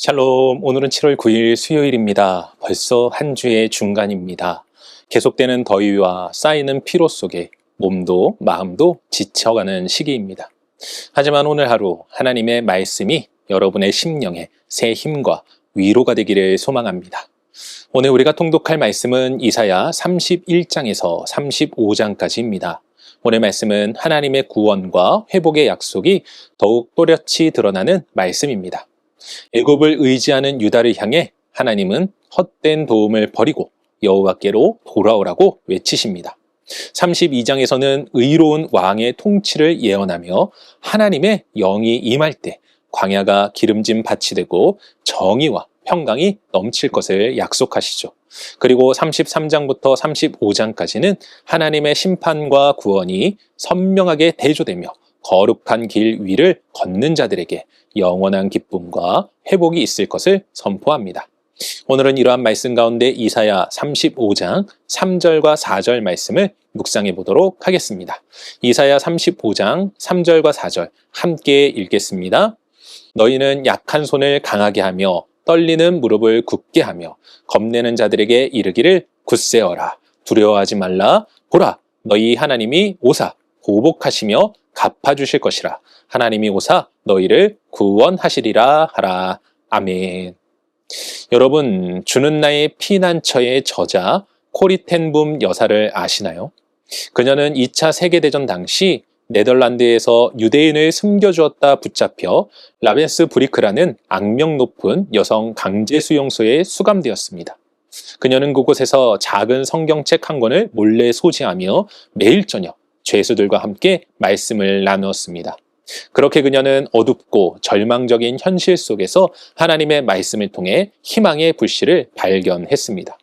샬롬, 오늘은 7월 9일 수요일입니다. 벌써 한 주의 중간입니다. 계속되는 더위와 쌓이는 피로 속에 몸도 마음도 지쳐가는 시기입니다. 하지만 오늘 하루 하나님의 말씀이 여러분의 심령에 새 힘과 위로가 되기를 소망합니다. 오늘 우리가 통독할 말씀은 이사야 31장에서 35장까지입니다. 오늘 말씀은 하나님의 구원과 회복의 약속이 더욱 또렷이 드러나는 말씀입니다. 애굽을 의지하는 유다를 향해 하나님은 헛된 도움을 버리고 여호와께로 돌아오라고 외치십니다. 32장에서는 의로운 왕의 통치를 예언하며 하나님의 영이 임할 때 광야가 기름진 밭이 되고 정의와 평강이 넘칠 것을 약속하시죠. 그리고 33장부터 35장까지는 하나님의 심판과 구원이 선명하게 대조되며 거룩한 길 위를 걷는 자들에게 영원한 기쁨과 회복이 있을 것을 선포합니다. 오늘은 이러한 말씀 가운데 이사야 35장 3절과 4절 말씀을 묵상해 보도록 하겠습니다. 이사야 35장 3절과 4절 함께 읽겠습니다. 너희는 약한 손을 강하게 하며 떨리는 무릎을 굳게 하며 겁내는 자들에게 이르기를 굳세어라. 두려워하지 말라. 보라, 너희 하나님이 오사 보복하시며 갚아주실 것이라. 하나님이 오사 너희를 구원하시리라 하라. 아멘. 여러분, 주는 나의 피난처의 저자 코리텐붐 여사를 아시나요? 그녀는 2차 세계대전 당시 네덜란드에서 유대인을 숨겨주었다 붙잡혀 라벤스 브리크라는 악명 높은 여성 강제 수용소에 수감되었습니다. 그녀는 그곳에서 작은 성경책 한 권을 몰래 소지하며 매일 저녁 죄수들과 함께 말씀을 나누었습니다. 그렇게 그녀는 어둡고 절망적인 현실 속에서 하나님의 말씀을 통해 희망의 불씨를 발견했습니다.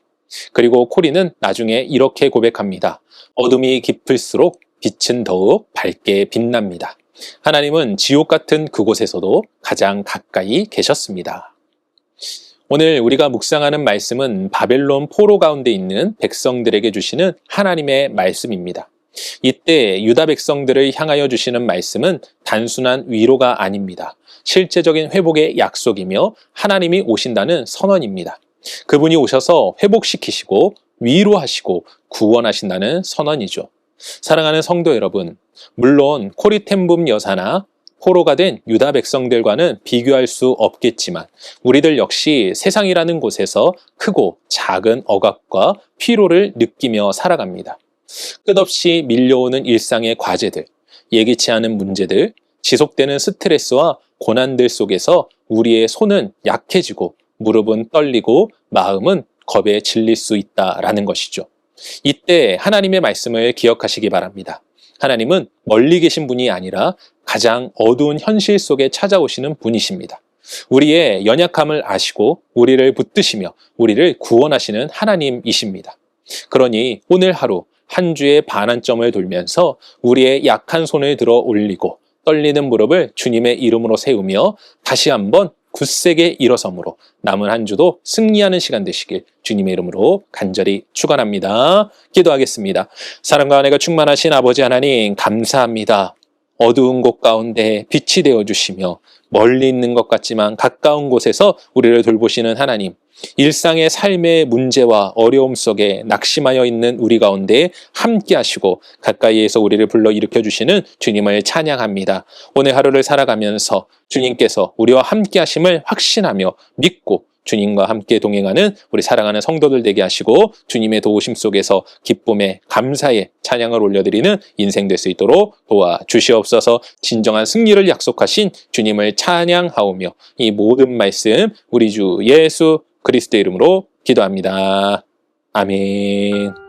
그리고 코리는 나중에 이렇게 고백합니다. 어둠이 깊을수록 빛은 더욱 밝게 빛납니다. 하나님은 지옥 같은 그곳에서도 가장 가까이 계셨습니다. 오늘 우리가 묵상하는 말씀은 바벨론 포로 가운데 있는 백성들에게 주시는 하나님의 말씀입니다. 이때 유다 백성들을 향하여 주시는 말씀은 단순한 위로가 아닙니다. 실제적인 회복의 약속이며 하나님이 오신다는 선언입니다. 그분이 오셔서 회복시키시고 위로하시고 구원하신다는 선언이죠. 사랑하는 성도 여러분, 물론 코리텐붐 여사나 포로가 된 유다 백성들과는 비교할 수 없겠지만 우리들 역시 세상이라는 곳에서 크고 작은 억압과 피로를 느끼며 살아갑니다. 끝없이 밀려오는 일상의 과제들, 예기치 않은 문제들, 지속되는 스트레스와 고난들 속에서 우리의 손은 약해지고 무릎은 떨리고 마음은 겁에 질릴 수 있다라는 것이죠. 이때 하나님의 말씀을 기억하시기 바랍니다. 하나님은 멀리 계신 분이 아니라 가장 어두운 현실 속에 찾아오시는 분이십니다. 우리의 연약함을 아시고 우리를 붙드시며 우리를 구원하시는 하나님이십니다. 그러니 오늘 하루 한 주의 반환점을 돌면서 우리의 약한 손을 들어 올리고 떨리는 무릎을 주님의 이름으로 세우며 다시 한번 굳세게 일어섬으로 남은 한 주도 승리하는 시간 되시길 주님의 이름으로 간절히 축원합니다. 기도하겠습니다. 사랑과 은혜가 충만하신 아버지 하나님 감사합니다. 어두운 곳 가운데 빛이 되어주시며 멀리 있는 것 같지만 가까운 곳에서 우리를 돌보시는 하나님, 일상의 삶의 문제와 어려움 속에 낙심하여 있는 우리 가운데 함께 하시고 가까이에서 우리를 불러 일으켜 주시는 주님을 찬양합니다. 오늘 하루를 살아가면서 주님께서 우리와 함께 하심을 확신하며 믿고 주님과 함께 동행하는 우리 사랑하는 성도들 되게 하시고 주님의 도우심 속에서 기쁨에 감사의 찬양을 올려드리는 인생 될 수 있도록 도와주시옵소서. 진정한 승리를 약속하신 주님을 찬양하오며 이 모든 말씀 우리 주 예수 그리스도의 이름으로 기도합니다. 아멘.